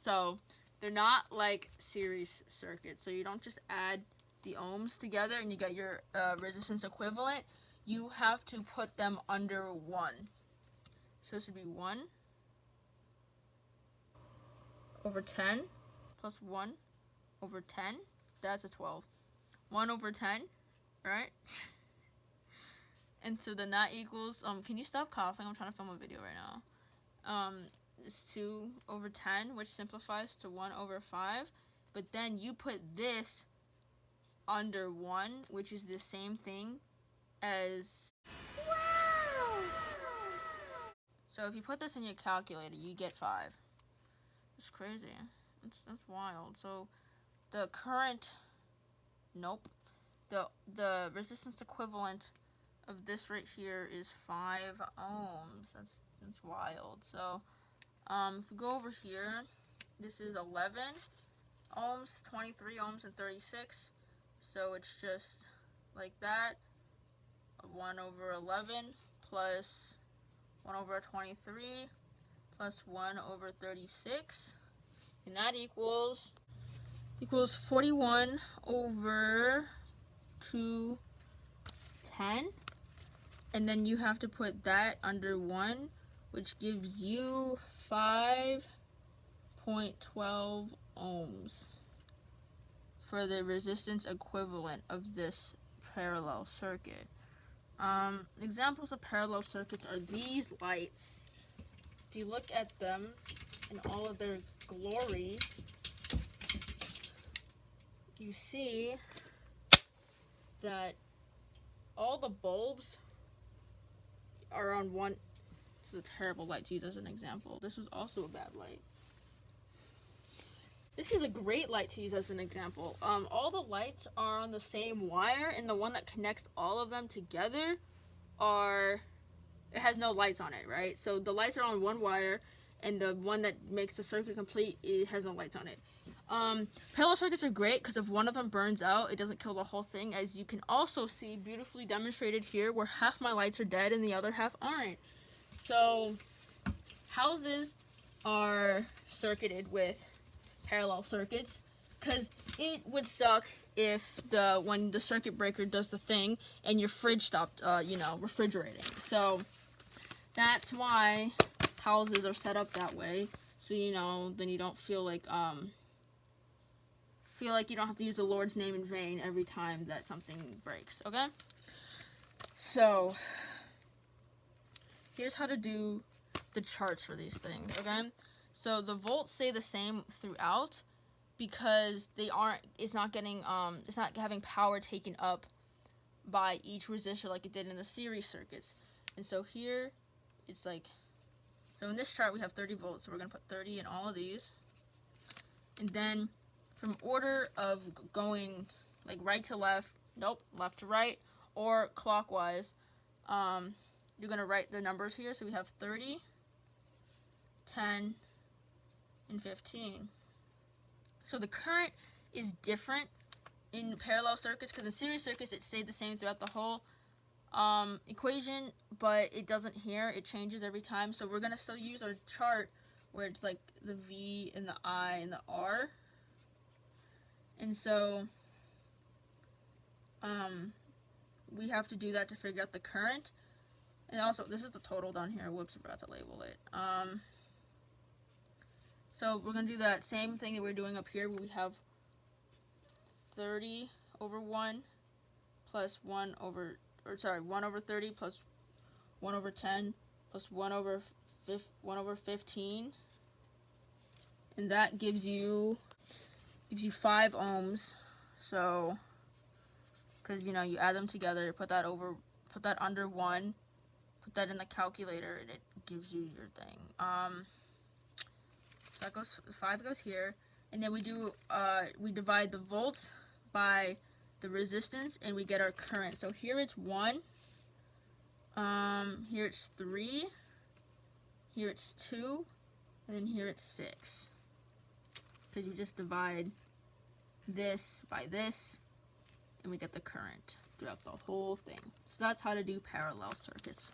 So they're not like series circuits. So you don't just add the ohms together and you get your resistance equivalent. You have to put them under 1. So this would be 1 over 10 plus 1 over 10. That's a 12. 1 over 10, right? And so then that equals, can you stop coughing? I'm trying to film a video right now. It's 2 over 10, which simplifies to 1 over 5. But then you put this under 1, which is the same thing as... Wow! So if you put this in your calculator, you get 5. It's crazy. That's wild. So the current... Nope. The resistance equivalent of this right here is 5 ohms. That's wild. So if we go over here, this is 11 ohms, 23 ohms, and 36. So it's just like that. 1 over 11 plus 1 over 23 plus 1 over 36. And that equals 41 over 210. And then you have to put that under 1, which gives you 5.12 ohms for the resistance equivalent of this parallel circuit. Examples of parallel circuits are these lights. If you look at them in all of their glory, you see that all the bulbs are on one. This is a terrible light to use as an example. This was also a bad light. This is a great light to use as an example. All the lights are on the same wire, and the one that connects all of them together it has no lights on it, right? So the lights are on one wire, and the one that makes the circuit complete, it has no lights on it. Parallel circuits are great because if one of them burns out, it doesn't kill the whole thing, as you can also see beautifully demonstrated here, where half my lights are dead and the other half aren't. So houses are circuited with parallel circuits because it would suck if when the circuit breaker does the thing and your fridge stopped refrigerating. So that's why houses are set up that way, so then you don't feel like you don't have to use the Lord's name in vain every time that something breaks. Okay, so here's how to do the charts for these things. Okay, so the volts stay the same throughout because it's not having power taken up by each resistor like it did in the series circuits. And so here it's like, so in this chart we have 30 volts, so we're going to put 30 in all of these. And then from order of going like right to left, left to right, or clockwise, you're going to write the numbers here. So we have 30, 10, and 15. So the current is different in parallel circuits because in series circuits it stayed the same throughout the whole equation, but it doesn't here. It changes every time. So we're going to still use our chart where it's like the V and the I and the R. And so we have to do that to figure out the current. And also, this is the total down here. Whoops, I forgot to label it. So we're going to do that same thing that we're doing up here, where we have 30 over 1 plus 1 over 30 plus 1 over 10 plus 1 over 15. And that gives you 5 ohms. So, because you add them together, put that under 1, put that in the calculator, and it gives you your thing. So that goes, 5 goes here, and then we divide the volts by the resistance, and we get our current. So here it's 1, here it's 3, here it's 2, and then here it's 6. Because you just divide this by this, and we get the current throughout the whole thing. So that's how to do parallel circuits.